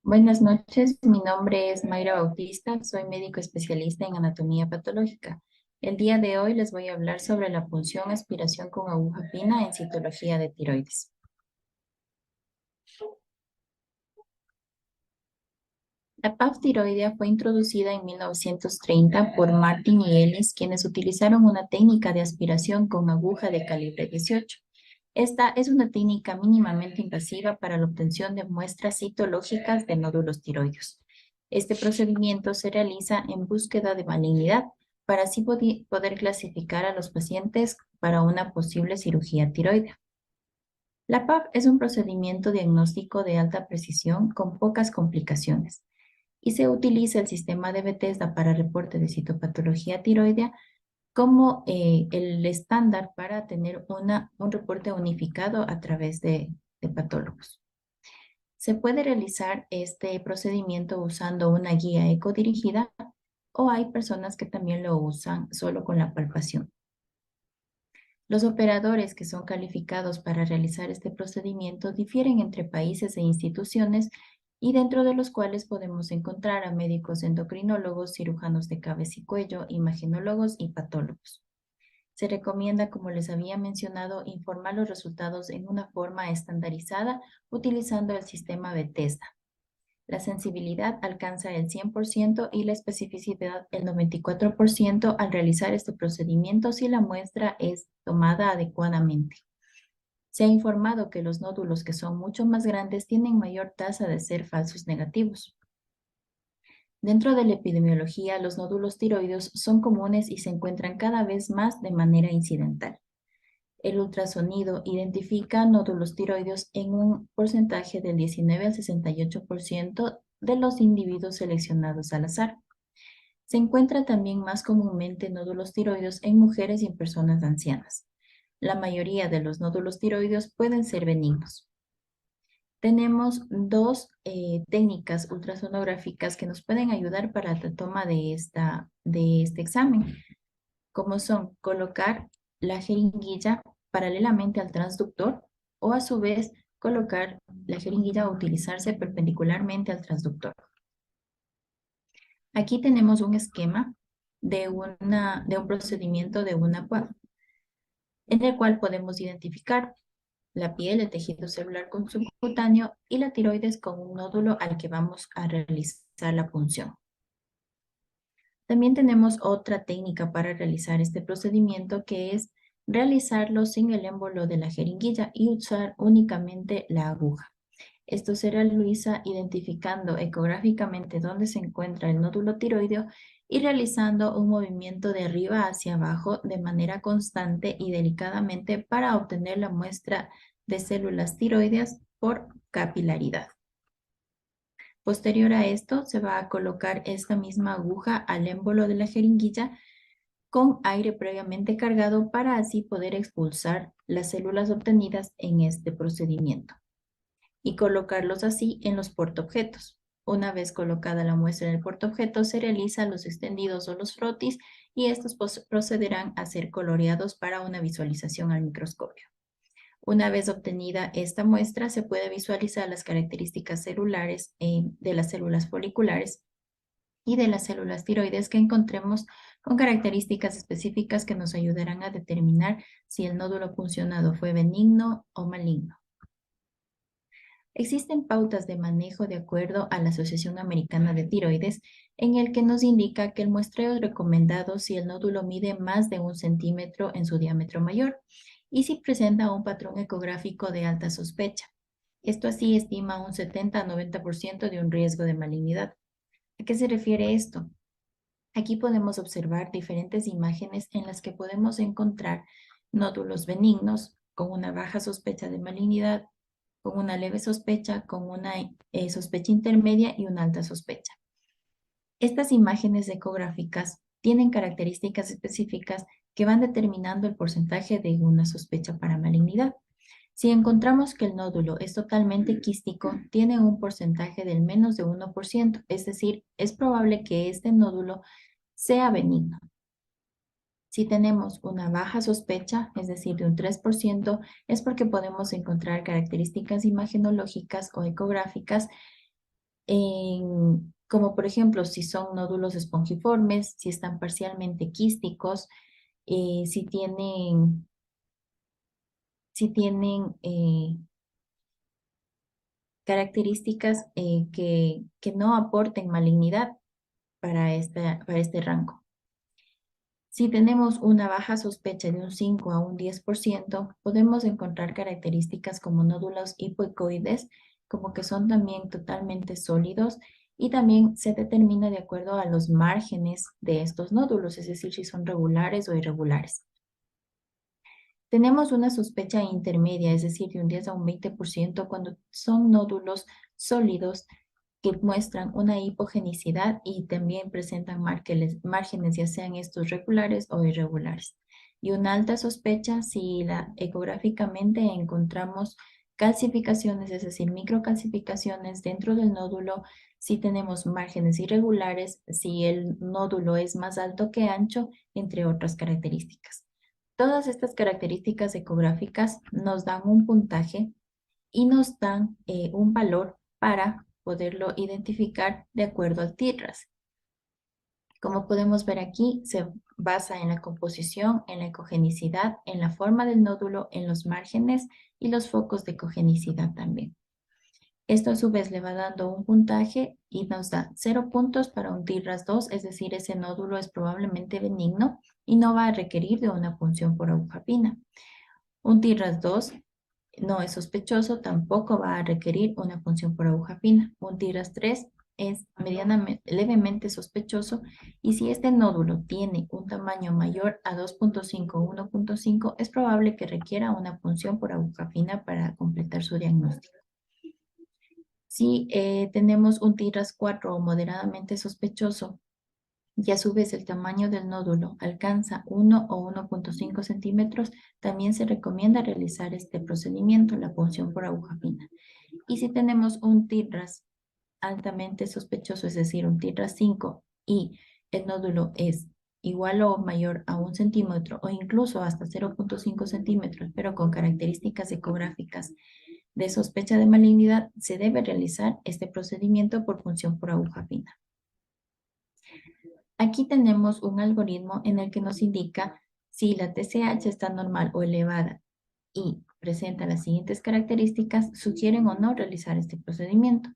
Buenas noches, mi nombre es Mayra Bautista, soy médico especialista en anatomía patológica. El día de hoy les voy a hablar sobre la punción aspiración con aguja fina en citología de tiroides. La PAF tiroidea fue introducida en 1930 por Martin y Ellis, quienes utilizaron una técnica de aspiración con aguja de calibre 18. Esta es una técnica mínimamente invasiva para la obtención de muestras citológicas de nódulos tiroides. Este procedimiento se realiza en búsqueda de malignidad para así poder clasificar a los pacientes para una posible cirugía tiroidea. La PAF es un procedimiento diagnóstico de alta precisión con pocas complicaciones y se utiliza el sistema de Bethesda para reporte de citopatología tiroidea como el estándar para tener un reporte unificado a través de patólogos. Se puede realizar este procedimiento usando una guía ecodirigida o hay personas que también lo usan solo con la palpación. Los operadores que son calificados para realizar este procedimiento difieren entre países e instituciones y dentro de los cuales podemos encontrar a médicos endocrinólogos, cirujanos de cabeza y cuello, imagenólogos y patólogos. Se recomienda, como les había mencionado, informar los resultados en una forma estandarizada utilizando el sistema Bethesda. La sensibilidad alcanza el 100% y la especificidad el 94% al realizar este procedimiento si la muestra es tomada adecuadamente. Se ha informado que los nódulos que son mucho más grandes tienen mayor tasa de ser falsos negativos. Dentro de la epidemiología, los nódulos tiroides son comunes y se encuentran cada vez más de manera incidental. El ultrasonido identifica nódulos tiroides en un porcentaje del 19 al 68% de los individuos seleccionados al azar. Se encuentra también más comúnmente nódulos tiroides en mujeres y en personas ancianas. La mayoría de los nódulos tiroides pueden ser benignos. Tenemos dos técnicas ultrasonográficas que nos pueden ayudar para la toma de este examen, como son colocar la jeringuilla paralelamente al transductor o a su vez colocar la jeringuilla a utilizarse perpendicularmente al transductor. Aquí tenemos un esquema de un procedimiento de una PUA, en el cual podemos identificar la piel, el tejido celular con subcutáneo y la tiroides con un nódulo al que vamos a realizar la punción. También tenemos otra técnica para realizar este procedimiento que es realizarlo sin el émbolo de la jeringuilla y usar únicamente la aguja. Esto se realiza identificando ecográficamente dónde se encuentra el nódulo tiroideo y realizando un movimiento de arriba hacia abajo de manera constante y delicadamente para obtener la muestra de células tiroideas por capilaridad. Posterior a esto, se va a colocar esta misma aguja al émbolo de la jeringuilla con aire previamente cargado para así poder expulsar las células obtenidas en este procedimiento y colocarlos así en los portaobjetos. Una vez colocada la muestra en el portaobjeto, se realizan los extendidos o los frotis y estos procederán a ser coloreados para una visualización al microscopio. Una vez obtenida esta muestra, se puede visualizar las características celulares de las células foliculares y de las células tiroides que encontremos con características específicas que nos ayudarán a determinar si el nódulo puncionado fue benigno o maligno. Existen pautas de manejo de acuerdo a la Asociación Americana de Tiroides, en el que nos indica que el muestreo es recomendado si el nódulo mide más de 1 centímetro en su diámetro mayor y si presenta un patrón ecográfico de alta sospecha. Esto así estima un 70 a 90% de un riesgo de malignidad. ¿A qué se refiere esto? Aquí podemos observar diferentes imágenes en las que podemos encontrar nódulos benignos con una baja sospecha de malignidad, con una leve sospecha, con una sospecha intermedia y una alta sospecha. Estas imágenes ecográficas tienen características específicas que van determinando el porcentaje de una sospecha para malignidad. Si encontramos que el nódulo es totalmente quístico, tiene un porcentaje del menos de 1%, es decir, es probable que este nódulo sea benigno. Si tenemos una baja sospecha, es decir, de un 3%, es porque podemos encontrar características imagenológicas o ecográficas como por ejemplo si son nódulos espongiformes, si están parcialmente quísticos, si tienen características que no aporten malignidad para este rango. Si tenemos una baja sospecha de un 5 a un 10%, podemos encontrar características como nódulos hipoicoides, como que son también totalmente sólidos, y también se determina de acuerdo a los márgenes de estos nódulos, es decir, si son regulares o irregulares. Tenemos una sospecha intermedia, es decir, de un 10 a un 20% cuando son nódulos sólidos que muestran una hipogenicidad y también presentan márgenes, ya sean estos regulares o irregulares. Y una alta sospecha si ecográficamente encontramos calcificaciones, es decir, microcalcificaciones dentro del nódulo, si tenemos márgenes irregulares, si el nódulo es más alto que ancho, entre otras características. Todas estas características ecográficas nos dan un puntaje y nos dan un valor para poderlo identificar de acuerdo al TIRRAS. Como podemos ver aquí, se basa en la composición, en la ecogenicidad, en la forma del nódulo, en los márgenes y los focos de ecogenicidad también. Esto a su vez le va dando un puntaje y nos da 0 puntos para un TIRRAS 2, es decir, ese nódulo es probablemente benigno y no va a requerir de una punción por aguja fina. Un TIRRAS 2 no es sospechoso, tampoco va a requerir una punción por aguja fina. Un TIRRAS 3 es levemente sospechoso y si este nódulo tiene un tamaño mayor a 2.5 o 1.5, es probable que requiera una punción por aguja fina para completar su diagnóstico. Si tenemos un TIRRAS 4 o moderadamente sospechoso y a su vez el tamaño del nódulo alcanza 1 o 1.5 centímetros, también se recomienda realizar este procedimiento, la punción por aguja fina. Y si tenemos un TIRRAS altamente sospechoso, es decir, un TIRRAS 5 y el nódulo es igual o mayor a 1 centímetro o incluso hasta 0.5 centímetros, pero con características ecográficas de sospecha de malignidad, se debe realizar este procedimiento por punción por aguja fina. Aquí tenemos un algoritmo en el que nos indica si la TSH está normal o elevada y presenta las siguientes características, sugieren o no realizar este procedimiento.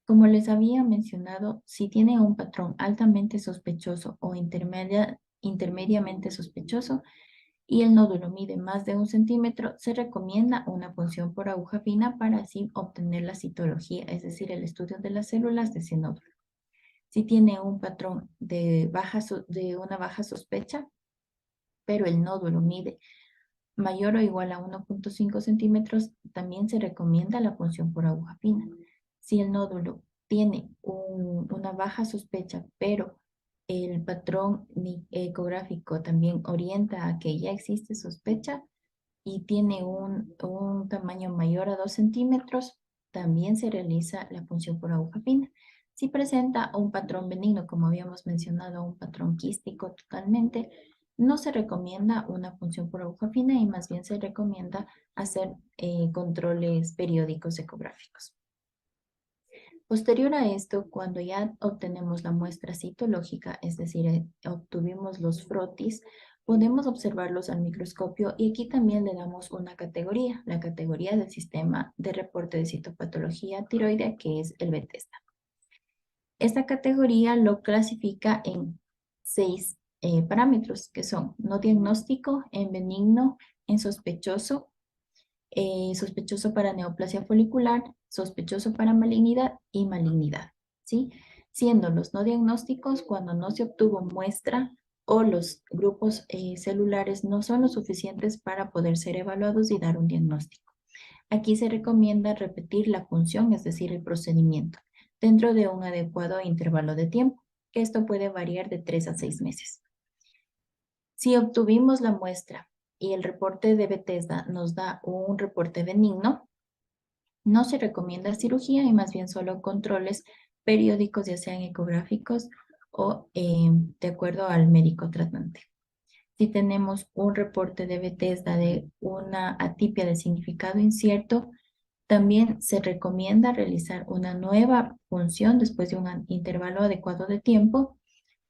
Como les había mencionado, si tiene un patrón altamente sospechoso o intermediamente sospechoso y el nódulo mide más de 1 centímetro, se recomienda una punción por aguja fina para así obtener la citología, es decir, el estudio de las células de ese nódulo. Si tiene un patrón de una baja sospecha, pero el nódulo mide mayor o igual a 1.5 centímetros, también se recomienda la punción por aguja fina. Si el nódulo tiene una baja sospecha, pero el patrón ecográfico también orienta a que ya existe sospecha y tiene un tamaño mayor a 2 centímetros, también se realiza la punción por aguja fina. Si presenta un patrón benigno, como habíamos mencionado, un patrón quístico totalmente, no se recomienda una punción por aguja fina y más bien se recomienda hacer controles periódicos ecográficos. Posterior a esto, cuando ya obtenemos la muestra citológica, es decir, obtuvimos los frotis, podemos observarlos al microscopio y aquí también le damos una categoría, la categoría del sistema de reporte de citopatología tiroidea, que es el Bethesda. Esta categoría lo clasifica en 6 parámetros, que son no diagnóstico, en benigno, en sospechoso, sospechoso para neoplasia folicular, sospechoso para malignidad y malignidad, ¿sí? Siendo los no diagnósticos cuando no se obtuvo muestra o los grupos celulares no son lo suficientes para poder ser evaluados y dar un diagnóstico. Aquí se recomienda repetir la punción, es decir, el procedimiento, dentro de un adecuado intervalo de tiempo, que esto puede variar de 3 a 6 meses. Si obtuvimos la muestra y el reporte de Bethesda nos da un reporte benigno, no se recomienda cirugía y más bien solo controles periódicos, ya sean ecográficos o de acuerdo al médico tratante. Si tenemos un reporte de Bethesda de una atipia de significado incierto, También se recomienda realizar una nueva punción después de un intervalo adecuado de tiempo.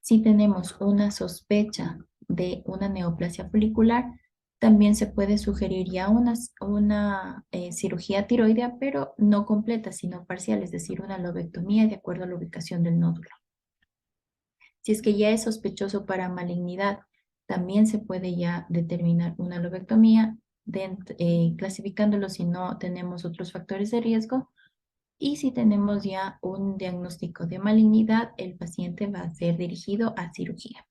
Si tenemos una sospecha de una neoplasia folicular, también se puede sugerir ya una cirugía tiroidea, pero no completa, sino parcial, es decir, una lobectomía de acuerdo a la ubicación del nódulo. Si es que ya es sospechoso para malignidad, también se puede ya determinar una lobectomía, clasificándolo si no tenemos otros factores de riesgo. Y si tenemos ya un diagnóstico de malignidad, el paciente va a ser dirigido a cirugía.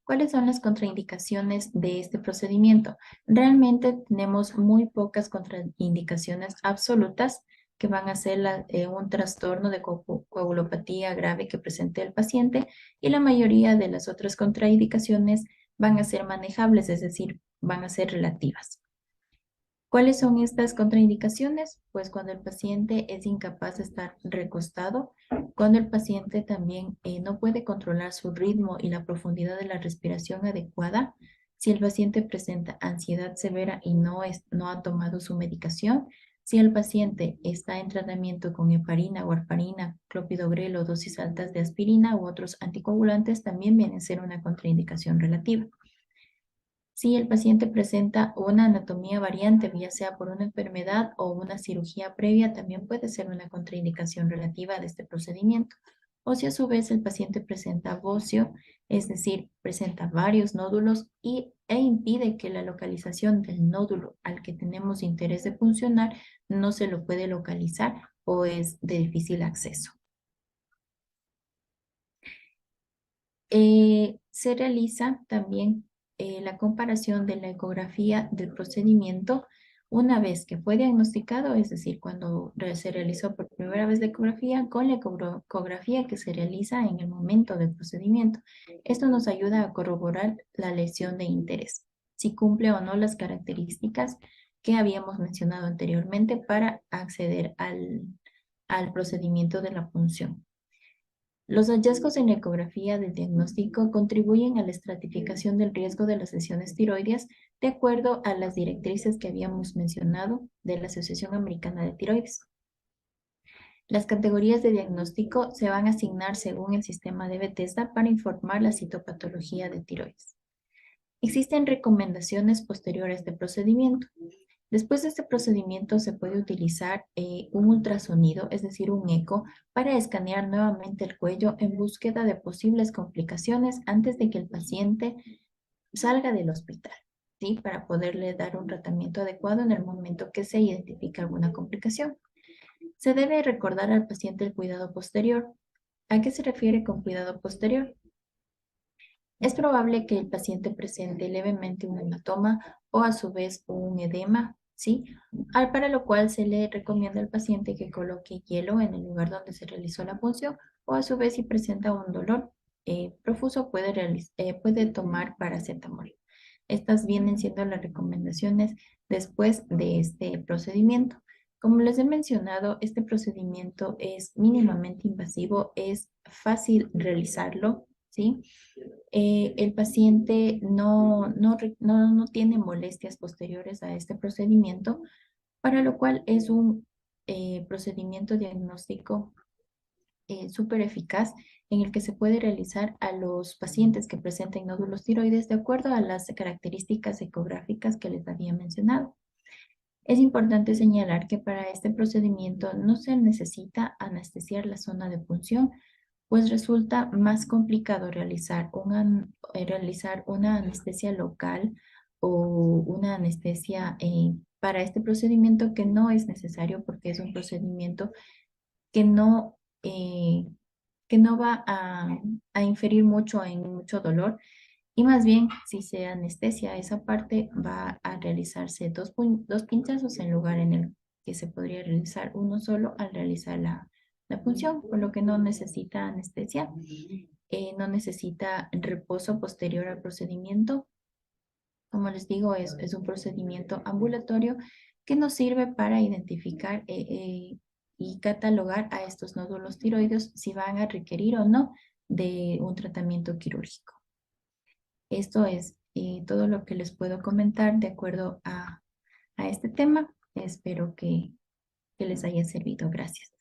¿Cuáles son las contraindicaciones de este procedimiento? Realmente tenemos muy pocas contraindicaciones absolutas que van a ser un trastorno de coagulopatía grave que presente el paciente, y la mayoría de las otras contraindicaciones van a ser manejables, es decir, van a ser relativas. ¿Cuáles son estas contraindicaciones? Pues cuando el paciente es incapaz de estar recostado, cuando el paciente también no puede controlar su ritmo y la profundidad de la respiración adecuada, si el paciente presenta ansiedad severa y no ha tomado su medicación, si el paciente está en tratamiento con heparina, warfarina, clopidogrel o dosis altas de aspirina u otros anticoagulantes, también viene a ser una contraindicación relativa. Si el paciente presenta una anatomía variante, ya sea por una enfermedad o una cirugía previa, también puede ser una contraindicación relativa de este procedimiento. O si a su vez el paciente presenta bocio, es decir, presenta varios nódulos e impide que la localización del nódulo al que tenemos interés de funcionar no se lo puede localizar o es de difícil acceso. Se realiza también la comparación de la ecografía del procedimiento una vez que fue diagnosticado, es decir, cuando se realizó por primera vez la ecografía, con la ecografía que se realiza en el momento del procedimiento. Esto nos ayuda a corroborar la lesión de interés, si cumple o no las características que habíamos mencionado anteriormente para acceder al procedimiento de la punción. Los hallazgos en la ecografía del diagnóstico contribuyen a la estratificación del riesgo de las lesiones tiroides de acuerdo a las directrices que habíamos mencionado de la Asociación Americana de Tiroides. Las categorías de diagnóstico se van a asignar según el sistema de Bethesda para informar la citopatología de tiroides. Existen recomendaciones posteriores de procedimiento. Después de este procedimiento se puede utilizar un ultrasonido, es decir, un eco, para escanear nuevamente el cuello en búsqueda de posibles complicaciones antes de que el paciente salga del hospital, ¿sí? Para poderle dar un tratamiento adecuado en el momento que se identifica alguna complicación. Se debe recordar al paciente el cuidado posterior. ¿A qué se refiere con cuidado posterior? Es probable que el paciente presente levemente un hematoma o a su vez un edema, ¿sí? Para lo cual se le recomienda al paciente que coloque hielo en el lugar donde se realizó la punción, o a su vez si presenta un dolor profuso puede tomar paracetamol. Estas vienen siendo las recomendaciones después de este procedimiento. Como les he mencionado, este procedimiento es mínimamente invasivo, es fácil realizarlo, ¿sí? El paciente no tiene molestias posteriores a este procedimiento, para lo cual es un procedimiento diagnóstico súper eficaz en el que se puede realizar a los pacientes que presenten nódulos tiroides de acuerdo a las características ecográficas que les había mencionado. Es importante señalar que para este procedimiento no se necesita anestesiar la zona de punción, pues resulta más complicado realizar una anestesia local o una anestesia para este procedimiento, que no es necesario porque es un procedimiento que no, eh, que no va a inferir mucho en mucho dolor, y más bien si se anestesia esa parte va a realizarse dos pinchazos en lugar en el que se podría realizar uno solo al realizar la punción, por lo que no necesita anestesia, no necesita reposo posterior al procedimiento. Como les digo, es un procedimiento ambulatorio que nos sirve para identificar y catalogar a estos nódulos tiroides si van a requerir o no de un tratamiento quirúrgico. Esto es todo lo que les puedo comentar de acuerdo a este tema. Espero que les haya servido. Gracias.